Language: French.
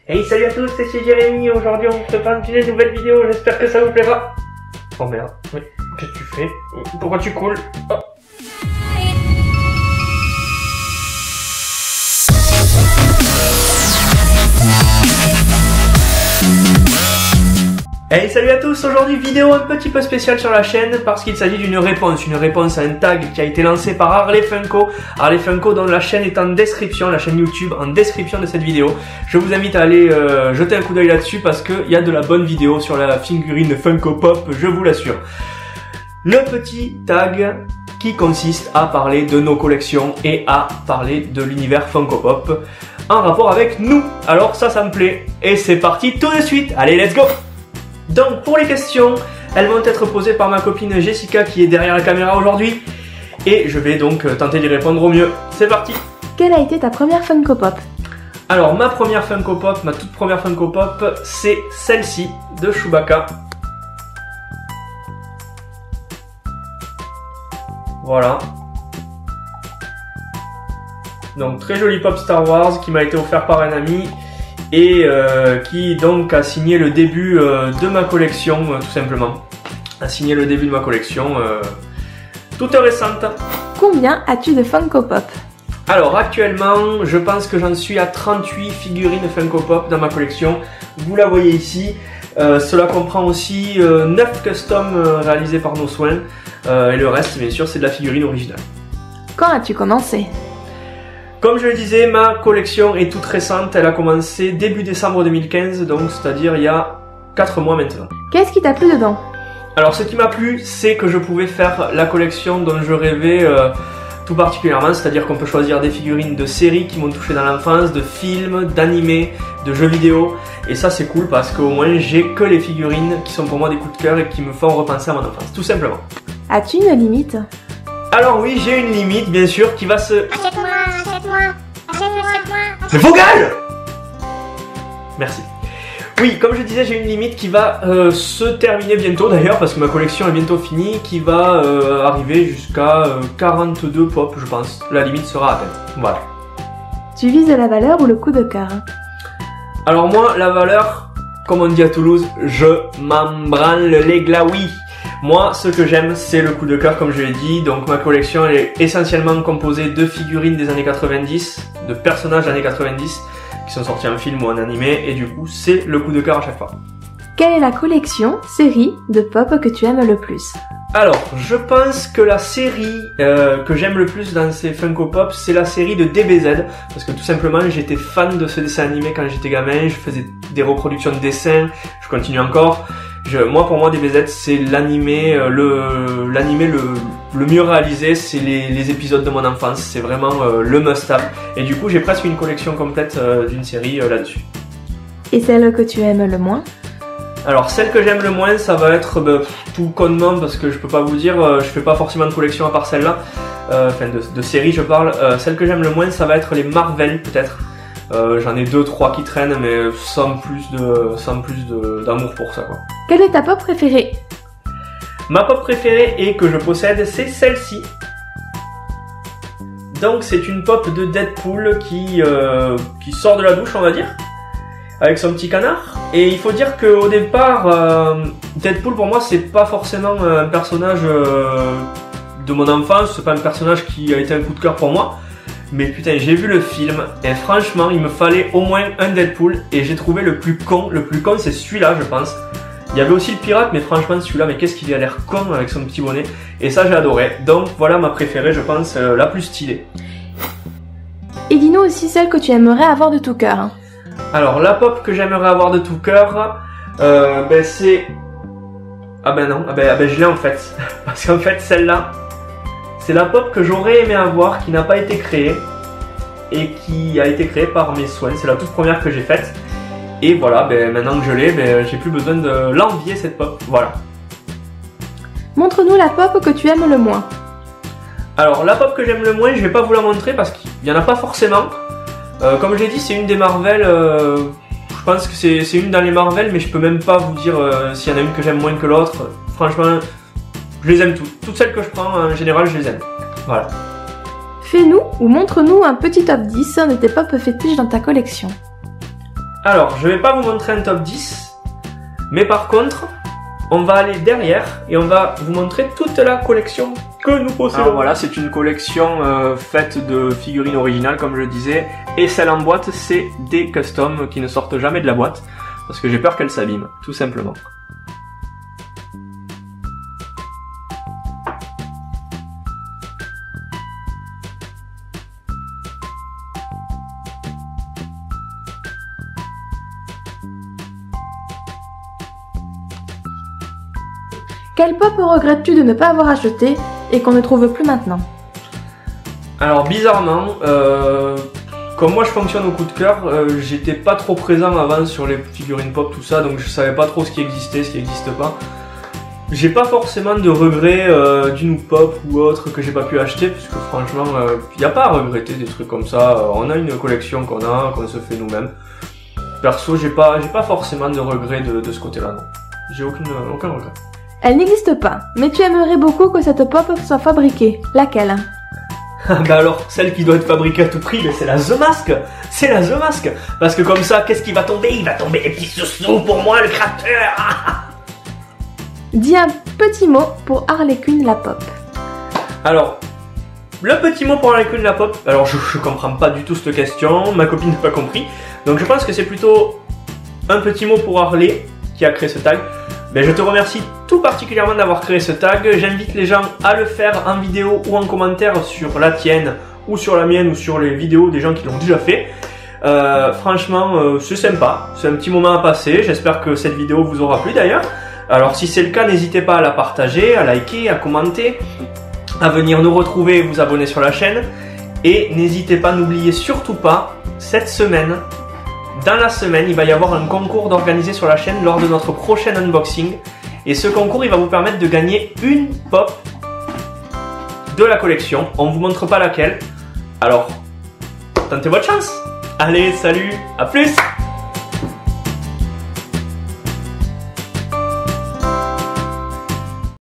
Hey, salut à tous, c'est Jérémy. Aujourd'hui, on se prépare une nouvelle vidéo. J'espère que ça vous plaira. Oh merde, oui. Qu'est-ce que tu fais? Pourquoi tu coules? Oh. Hey, salut à tous, aujourd'hui vidéo un petit peu spéciale sur la chaîne parce qu'il s'agit d'une réponse à un tag qui a été lancé par Harley Funko. Harley Funko dont la chaîne est en description, la chaîne YouTube en description de cette vidéo. Je vous invite à aller jeter un coup d'œil là-dessus parce qu'il y a de la bonne vidéo sur la figurine Funko Pop, je vous l'assure. Le petit tag qui consiste à parler de nos collections et à parler de l'univers Funko Pop en rapport avec nous. Alors ça me plaît et c'est parti tout de suite, allez let's go! Donc pour les questions, elles vont être posées par ma copine Jessica qui est derrière la caméra aujourd'hui. Et je vais donc tenter d'y répondre au mieux. C'est parti! Quelle a été ta première Funko Pop? Alors ma première Funko Pop, ma toute première Funko Pop, c'est celle-ci de Chewbacca. Voilà. Donc très joli pop Star Wars qui m'a été offert par un ami. Et qui donc a signé le début de ma collection, tout simplement. A signé le début de ma collection, toute récente. Combien as-tu de Funko Pop? Alors actuellement, je pense que j'en suis à 38 figurines Funko Pop dans ma collection. Vous la voyez ici. Cela comprend aussi 9 customs réalisés par nos soins. Et le reste, bien sûr, c'est de la figurine originale. Quand as-tu commencé? Comme je le disais, ma collection est toute récente, elle a commencé début décembre 2015, donc c'est-à-dire il y a 4 mois maintenant. Qu'est-ce qui t'a plu dedans? Alors ce qui m'a plu, c'est que je pouvais faire la collection dont je rêvais tout particulièrement, c'est-à-dire qu'on peut choisir des figurines de séries qui m'ont touché dans l'enfance, de films, d'animés, de jeux vidéo, et ça c'est cool parce qu'au moins j'ai que les figurines qui sont pour moi des coups de cœur et qui me font repenser à mon enfance, tout simplement. As-tu une limite? Alors oui, j'ai une limite bien sûr qui va se... Achète-moi. Mais vos gueules! Merci. Oui, comme je disais, j'ai une limite qui va se terminer bientôt d'ailleurs, parce que ma collection est bientôt finie, qui va arriver jusqu'à 42 pop, je pense. La limite sera atteinte. Voilà. Tu vises la valeur ou le coup de cœur? Alors moi, la valeur, comme on dit à Toulouse, je m'en branle les glaouis. Moi, ce que j'aime, c'est le coup de cœur, comme je l'ai dit. Donc ma collection elle est essentiellement composée de figurines des années 90, de personnages des années 90, qui sont sortis en film ou en animé, et du coup, c'est le coup de cœur à chaque fois. Quelle est la collection, série, de pop que tu aimes le plus? Alors, je pense que la série que j'aime le plus dans ces Funko Pop, c'est la série de DBZ, parce que tout simplement, j'étais fan de ce dessin animé quand j'étais gamin, je faisais des reproductions de dessins, je continue encore. Pour moi, DBZ, c'est l'animé le mieux réalisé, c'est les épisodes de mon enfance, c'est vraiment le must-have. Et du coup, j'ai presque une collection complète d'une série là-dessus. Et celle que tu aimes le moins? Alors, celle que j'aime le moins, ça va être tout connement, parce que je peux pas vous dire, je fais pas forcément de collection à part celle-là, enfin de série je parle. Celle que j'aime le moins, ça va être les Marvel peut-être. J'en ai 2-3 qui traînent, mais sans plus d'amour pour ça, quoi. Quelle est ta pop préférée? Ma pop préférée et que je possède, c'est celle-ci. Donc c'est une pop de Deadpool qui sort de la douche, on va dire, avec son petit canard. Et il faut dire qu'au départ, Deadpool pour moi c'est pas forcément un personnage de mon enfance, c'est pas un personnage qui a été un coup de cœur pour moi. Mais putain, j'ai vu le film et franchement, il me fallait au moins un Deadpool et j'ai trouvé le plus con c'est celui-là, je pense. Il y avait aussi le pirate, mais franchement celui-là, mais qu'est-ce qu'il a l'air con avec son petit bonnet. Et ça, j'ai adoré. Donc voilà ma préférée, je pense, la plus stylée. Et dis-nous aussi celle que tu aimerais avoir de tout cœur. Alors la pop que j'aimerais avoir de tout cœur, c'est... je l'ai en fait. Parce qu'en fait, celle-là, c'est la pop que j'aurais aimé avoir, qui n'a pas été créée et qui a été créée par mes soins. C'est la toute première que j'ai faite. Et voilà, maintenant que je l'ai, j'ai plus besoin de l'envier cette pop. Voilà. Montre-nous la pop que tu aimes le moins. Alors la pop que j'aime le moins, je vais pas vous la montrer parce qu'il n'y en a pas forcément. Comme j'ai dit, c'est une des Marvel. Je pense que c'est une dans les Marvel, mais je peux même pas vous dire s'il y en a une que j'aime moins que l'autre. Franchement, je les aime toutes. Toutes celles que je prends, en général, je les aime. Voilà. Fais-nous ou montre-nous un petit top 10 de tes pop fétiches dans ta collection. Alors, je vais pas vous montrer un top 10, mais par contre, on va aller derrière et on va vous montrer toute la collection que nous possédons. Alors voilà, c'est une collection faite de figurines originales, comme je le disais, et celle en boîte, c'est des customs qui ne sortent jamais de la boîte, parce que j'ai peur qu'elles s'abîment, tout simplement. Quel pop regrettes-tu de ne pas avoir acheté et qu'on ne trouve plus maintenant? Alors bizarrement, comme moi je fonctionne au coup de cœur, j'étais pas trop présent avant sur les figurines pop, tout ça, donc je savais pas trop ce qui existait, ce qui n'existe pas. J'ai pas forcément de regrets d'une pop ou autre que j'ai pas pu acheter, parce que franchement, il n'y a pas à regretter des trucs comme ça. On a une collection qu'on se fait nous-mêmes. Perso, j'ai pas forcément de regrets de ce côté-là, non. J'ai aucun regret. Elle n'existe pas, mais tu aimerais beaucoup que cette pop soit fabriquée. Laquelle? Bah alors, celle qui doit être fabriquée à tout prix, c'est la The Mask. C'est la The Mask. Parce que comme ça, qu'est-ce qui va tomber? Il va tomber les petits sous pour moi, le créateur. Dis un petit mot pour Harley Quinn la pop. Alors, le petit mot pour Harley Quinn la pop, alors je comprends pas du tout cette question, ma copine n'a pas compris. Donc je pense que c'est plutôt un petit mot pour Harley qui a créé ce tag. Mais je te remercie tout particulièrement d'avoir créé ce tag. J'invite les gens à le faire en vidéo ou en commentaire sur la tienne ou sur la mienne ou sur les vidéos des gens qui l'ont déjà fait. Franchement, c'est sympa. C'est un petit moment à passer. J'espère que cette vidéo vous aura plu d'ailleurs. Alors si c'est le cas, n'hésitez pas à la partager, à liker, à commenter, à venir nous retrouver et vous abonner sur la chaîne. Et n'hésitez pas, n'oubliez surtout pas, cette semaine, dans la semaine, il va y avoir un concours d'organiser sur la chaîne lors de notre prochain unboxing. Et ce concours, il va vous permettre de gagner une pop de la collection. On ne vous montre pas laquelle. Alors, tentez votre chance. Allez, salut, à plus!